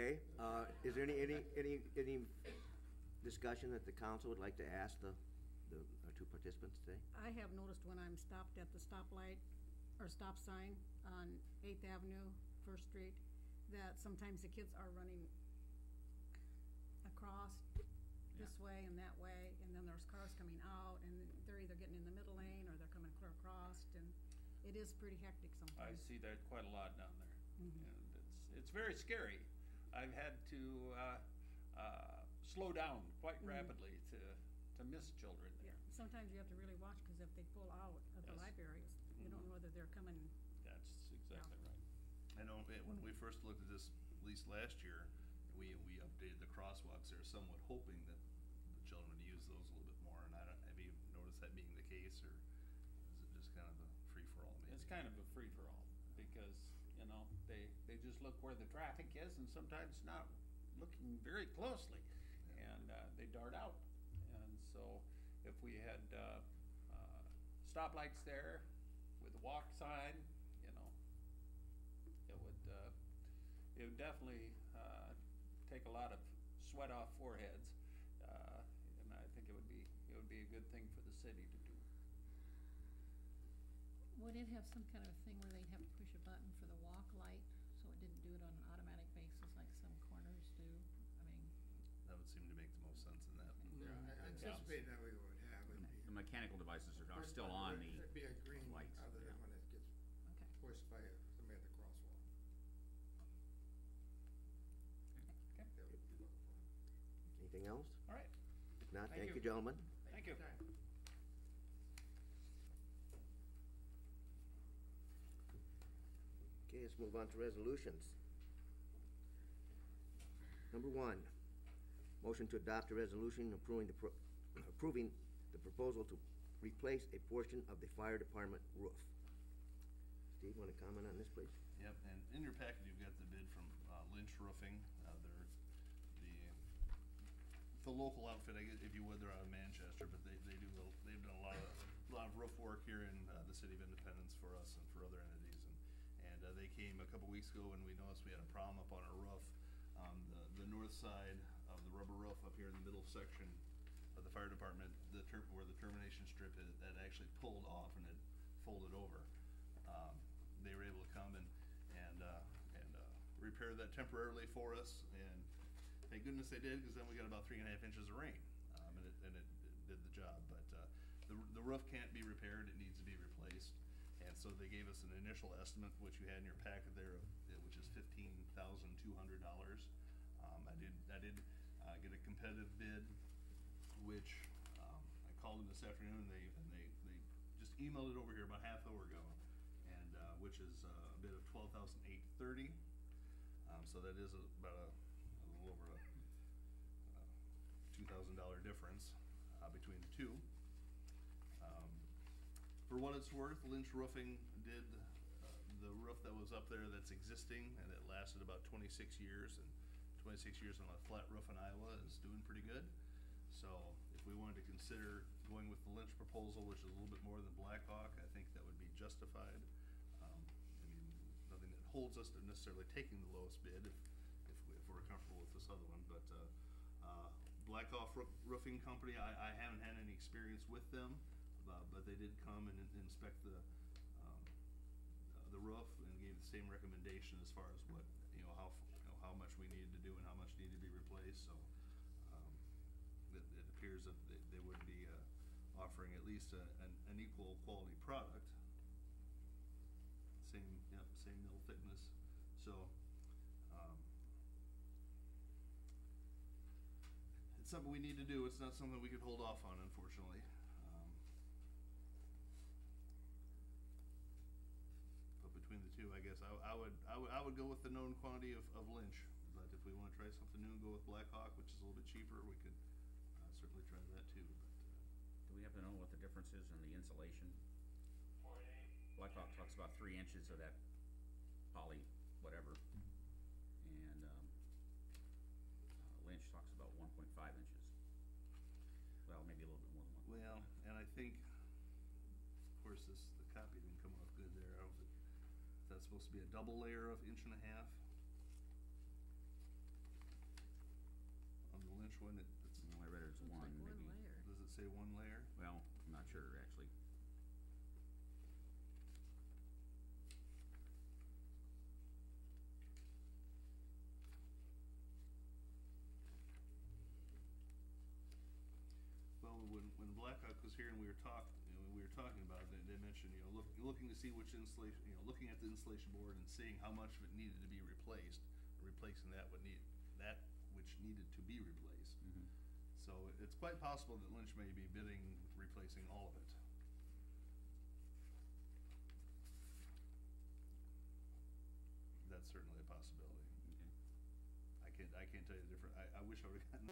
Okay, is there any discussion that the council would like to ask our two participants today? I have noticed when I'm stopped at the stoplight or stop sign on 8th Avenue, First Street, that sometimes the kids are running across this way and that way, and then there's cars coming out, and they're either getting in the middle lane or they're coming clear across, and it is pretty hectic I sometimes. see that quite a lot down there, and it's very scary. I've had to slow down quite rapidly to miss children Yeah, there. sometimes you have to really watch, because if they pull out of the Yes. libraries, you don't know whether they're coming. That's exactly right. I know when we first looked at this, at least last year, we updated the crosswalks there, somewhat hoping that the children would use those a little bit more. And have you noticed that being the case, or is it just kind of a free-for-all maybe? It's kind of a free-for-all, because, you know, they just look where the traffic is, and sometimes not looking very closely, and they dart out. And so if we had stoplights there with a walk sign, you know, it would definitely take a lot of sweat off foreheads, and I think it would be a good thing for the city to do. Would it have some kind of a thing where they'd have to push a button for the walk light, so it didn't do it on an automatic basis like some corners do? I mean, That would seem to make the most sense in that. Yeah, I anticipate that we would have it be. The mechanical devices are still on the It'd be a green, lights. other than when it gets okay. pushed by somebody at the crosswalk. Okay. That would be wonderful. Anything else? All right. If not, Thank thank you. you, gentlemen. Thank you. Okay, let's move on to resolutions. Number 1, motion to adopt a resolution approving the proposal to replace a portion of the fire department roof. Steve, want to comment on this, please? Yep, and in your packet, you've got the bid from Lynch Roofing. They're the local outfit, I guess, if you would. They're out of Manchester, but they've done a lot of roof work here in the city of Independence for us and for other entities. And they came a couple weeks ago, and we noticed we had a problem up on our roof. The north side of the rubber roof up here in the middle section of the fire department, where the termination strip is, that actually pulled off and it folded over. They were able to come and repair that temporarily for us, and thank goodness they did, because then we got about 3.5 inches of rain, and it did the job. But the roof can't be repaired; it needs to be replaced. And so they gave us an initial estimate, which you had in your packet there, which is $15,200. I did get a competitive bid, which I called them this afternoon, and they just emailed it over here about half hour ago, and which is a bid of $12,830. So that is about a little over a $2,000 difference between the two. For what it's worth, Lynch Roofing did the roof that was up there that's existing, and it lasted about 26 years, and 26 years on a flat roof in Iowa is doing pretty good. So if we wanted to consider going with the Lynch proposal, which is a little bit more than Blackhawk, I think that would be justified. I mean, nothing that holds us to necessarily taking the lowest bid if we're comfortable with this other one. But Blackhawk Roofing Company, I haven't had any experience with them. But they did come and inspect the roof and gave the same recommendation as far as what, how much we needed to do and how much needed to be replaced. So it appears that they would be offering at least an equal quality product. Same mill thickness. So it's something we need to do. It's not something we could hold off on, unfortunately. But between the two, I guess I would go with the known quantity of Lynch. But if we want to try something new and go with Blackhawk, which is a little bit cheaper, we could certainly try that too. But Do we happen to know what the difference is in the insulation? Blackhawk talks about 3 inches of that poly whatever, and Lynch talks about 1.5 inches. Well, maybe a little bit more than 1. well, and I think, of course, the copy didn't come off good there. I don't know if that's supposed to be a double layer of 1.5 inches. which one it's, Well, I read it's Looks one, like maybe. one layer. does it say one layer? Well, I'm not sure, actually. Well, when Blackhawk was here and we were talking about it, they mentioned, looking to see which insulation, looking at the insulation board and seeing how much of it needed to be replaced, replacing that which needed to be replaced. Mhm. So it's quite possible that Lynch may be bidding replacing all of it. That's certainly a possibility. Okay. I can't tell you the difference. I wish I would've gotten